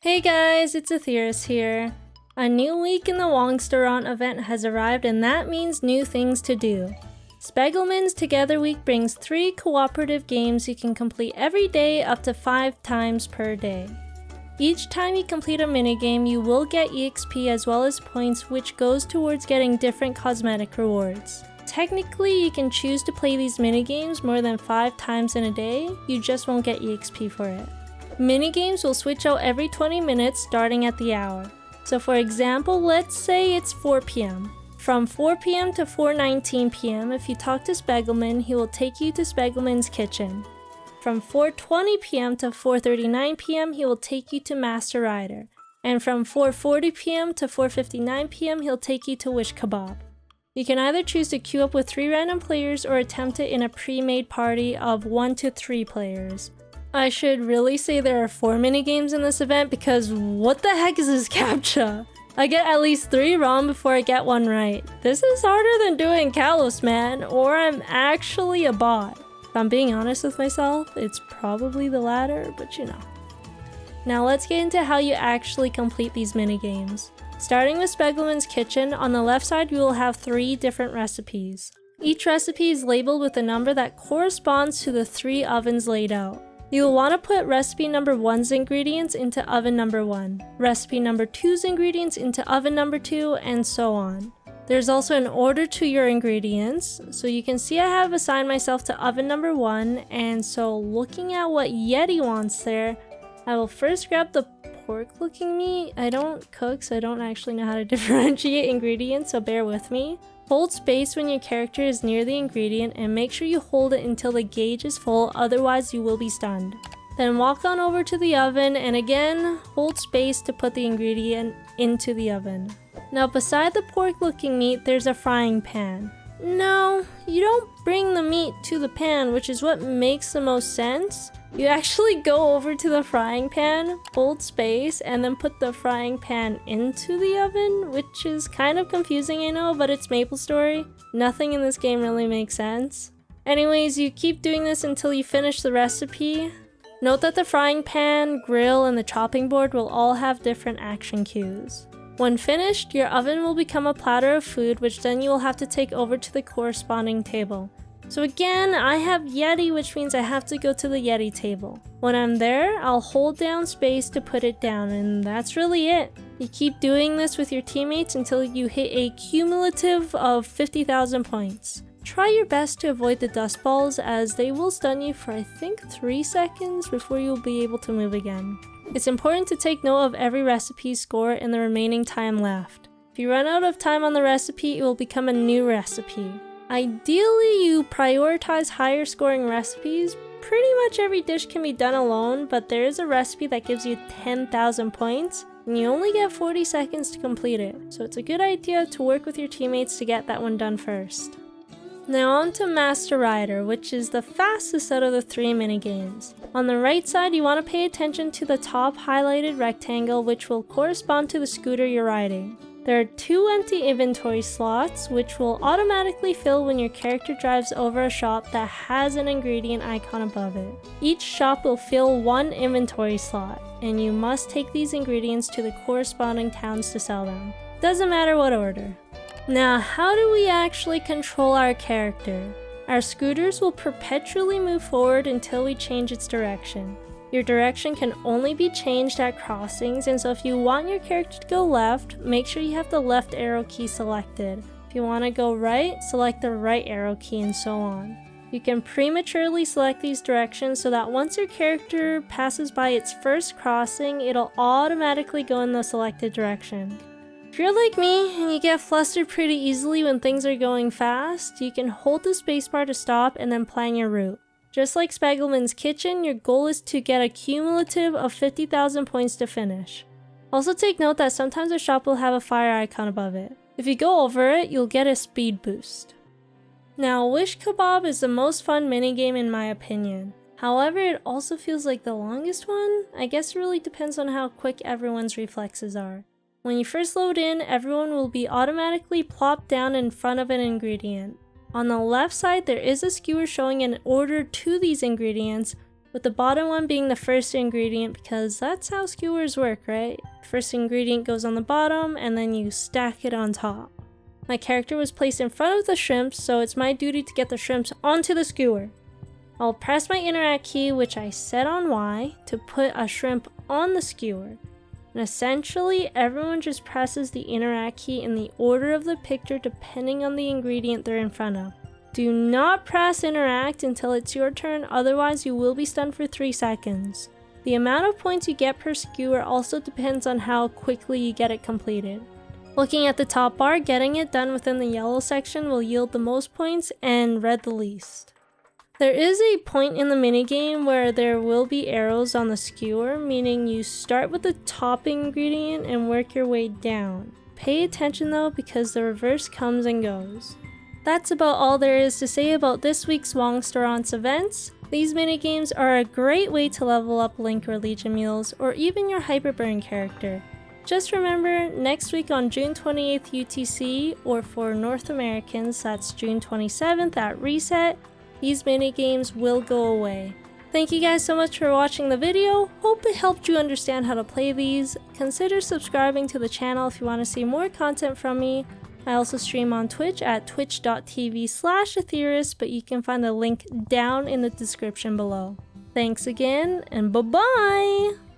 Hey guys, it's Athyris here. A new week in the Wongstaurant event has arrived, and that means new things to do. Spiegelmann's Together Week brings 3 cooperative games you can complete every day up to 5 times per day. Each time you complete a minigame, you will get EXP as well as points, which goes towards getting different cosmetic rewards. Technically, you can choose to play these minigames more than 5 times in a day, you just won't get EXP for it. Minigames will switch out every 20 minutes starting at the hour. So for example, let's say it's 4 p.m. From 4 p.m. to 4:19 p.m. if you talk to Spiegelmann, he will take you to Spiegelmann's Kitchen. From 4:20 p.m. to 4:39 p.m. he will take you to Master Rider. And from 4:40 p.m. to 4:59 p.m. he'll take you to Wish Kebab. You can either choose to queue up with 3 random players or attempt it in a pre-made party of 1 to 3 players. I should really say there are 4 minigames in this event because what the heck is this CAPTCHA? I get at least 3 wrong before I get 1 right. This is harder than doing Kalos, man, or I'm actually a bot. If I'm being honest with myself, it's probably the latter, but you know. Now let's get into how you actually complete these minigames. Starting with Spiegelmann's Kitchen, on the left side you will have 3 different recipes. Each recipe is labeled with a number that corresponds to the 3 ovens laid out. You will want to put recipe number 1's ingredients into oven number 1, recipe number 2's ingredients into oven number 2, and so on. There's also an order to your ingredients, so you can see I have assigned myself to oven number 1, and so looking at what Yeti wants there, I will first grab the pork looking meat. I don't cook, so I don't actually know how to differentiate ingredients, so bear with me. Hold space when your character is near the ingredient and make sure you hold it until the gauge is full, otherwise you will be stunned. Then walk on over to the oven and again, hold space to put the ingredient into the oven. Now beside the pork looking meat, there's a frying pan. No, you don't bring the meat to the pan, which is what makes the most sense. You actually go over to the frying pan, hold space, and then put the frying pan into the oven, which is kind of confusing, I know, but it's MapleStory. Nothing in this game really makes sense. Anyways, you keep doing this until you finish the recipe. Note that the frying pan, grill, and the chopping board will all have different action cues. When finished, your oven will become a platter of food, which then you will have to take over to the corresponding table. So again, I have Yeti, which means I have to go to the Yeti table. When I'm there, I'll hold down space to put it down, and that's really it. You keep doing this with your teammates until you hit a cumulative of 50,000 points. Try your best to avoid the dust balls, as they will stun you for I think 3 seconds before you'll be able to move again. It's important to take note of every recipe's score and the remaining time left. If you run out of time on the recipe, it will become a new recipe. Ideally, you prioritize higher scoring recipes. Pretty much every dish can be done alone, but there is a recipe that gives you 10,000 points, and you only get 40 seconds to complete it, so it's a good idea to work with your teammates to get that one done first. Now on to Master Rider, which is the fastest out of the 3 minigames. On the right side, you want to pay attention to the top highlighted rectangle, which will correspond to the scooter you're riding. There are 2 empty inventory slots, which will automatically fill when your character drives over a shop that has an ingredient icon above it. Each shop will fill 1 inventory slot, and you must take these ingredients to the corresponding towns to sell them. Doesn't matter what order. Now, how do we actually control our character? Our scooters will perpetually move forward until we change its direction. Your direction can only be changed at crossings, and so if you want your character to go left, make sure you have the left arrow key selected. If you want to go right, select the right arrow key, and so on. You can prematurely select these directions so that once your character passes by its first crossing, it'll automatically go in the selected direction. If you're like me and you get flustered pretty easily when things are going fast, you can hold the spacebar to stop and then plan your route. Just like Spiegelmann's Kitchen, your goal is to get a cumulative of 50,000 points to finish. Also take note that sometimes a shop will have a fire icon above it. If you go over it, you'll get a speed boost. Now, Wish Kebab is the most fun minigame in my opinion. However, it also feels like the longest one. I guess it really depends on how quick everyone's reflexes are. When you first load in, everyone will be automatically plopped down in front of an ingredient. On the left side, there is a skewer showing an order to these ingredients, with the bottom one being the first ingredient because that's how skewers work, right? First ingredient goes on the bottom and then you stack it on top. My character was placed in front of the shrimps, so it's my duty to get the shrimps onto the skewer. I'll press my interact key, which I set on Y, to put a shrimp on the skewer. And essentially, everyone just presses the interact key in the order of the picture depending on the ingredient they're in front of. Do not press interact until it's your turn, otherwise you will be stunned for 3 seconds. The amount of points you get per skewer also depends on how quickly you get it completed. Looking at the top bar, getting it done within the yellow section will yield the most points and red the least. There is a point in the minigame where there will be arrows on the skewer, meaning you start with the top ingredient and work your way down. Pay attention though, because the reverse comes and goes. That's about all there is to say about this week's Wongstaurant's events. These minigames are a great way to level up Link or Legion Mules, or even your Hyperburn character. Just remember, next week on June 28th UTC, or for North Americans, that's June 27th at Reset, these minigames will go away. Thank you guys so much for watching the video. Hope it helped you understand how to play these. Consider subscribing to the channel if you want to see more content from me. I also stream on Twitch at twitch.tv/Athyris, but you can find the link down in the description below. Thanks again, and bye-bye!